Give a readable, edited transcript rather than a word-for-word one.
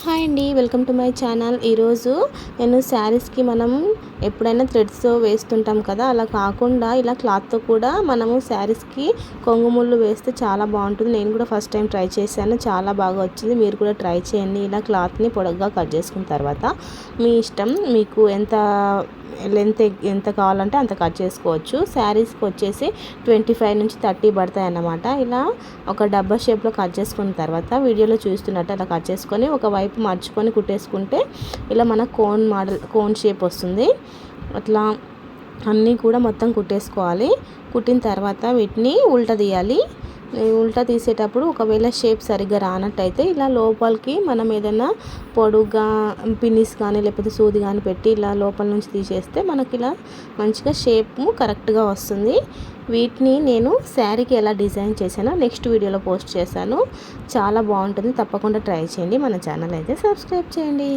Hi అండి, welcome to my channel. ఈరోజు నేను శారీస్కి మనం ఎప్పుడైనా థ్రెడ్స్తో వేస్తుంటాం కదా, అలా కాకుండా ఇలా క్లాత్తో కూడా మనము శారీస్కి కొంగుముళ్ళు వేస్తే చాలా బాగుంటుంది. నేను కూడా ఫస్ట్ టైం ట్రై చేశాను, చాలా బాగా వచ్చింది. మీరు కూడా ట్రై చేయండి. ఇలా క్లాత్ని పొడగ్గా కట్ చేసుకున్న తర్వాత మీ ఇష్టం, మీకు లెంత్ ఎంత కావాలంటే అంత కట్ చేసుకోవచ్చు. శారీస్కి వచ్చేసి 25 నుంచి 30 పడతాయి అన్నమాట. ఇలా ఒక డబ్బా షేప్లో కట్ చేసుకున్న తర్వాత వీడియోలో చూస్తున్నట్టు అలా కట్ చేసుకొని ఒకవైపు మర్చుకొని కుట్టేసుకుంటే ఇలా మన కోన్ షేప్ వస్తుంది. అట్లా అన్నీ కూడా మొత్తం కుట్టేసుకోవాలి. కుట్టిన తర్వాత వీటిని ఉల్టా తీయాలి. ఉల్టా తీసేటప్పుడు ఒకవేళ షేప్ సరిగ్గా రానట్టయితే ఇలా లోపలికి మనం ఏదైనా పొడుగా పిన్నిస్ కానీ లేకపోతే సూది కానీ పెట్టి ఇలా లోపల నుంచి తీసేస్తే మనకి ఇలా మంచిగా షేప్ కరెక్ట్గా వస్తుంది. వీటిని నేను శారీకి ఎలా డిజైన్ చేశానో నెక్స్ట్ వీడియోలో పోస్ట్ చేశాను. చాలా బాగుంటుంది, తప్పకుండా ట్రై చేయండి. మన ఛానల్ అయితే సబ్స్క్రైబ్ చేయండి.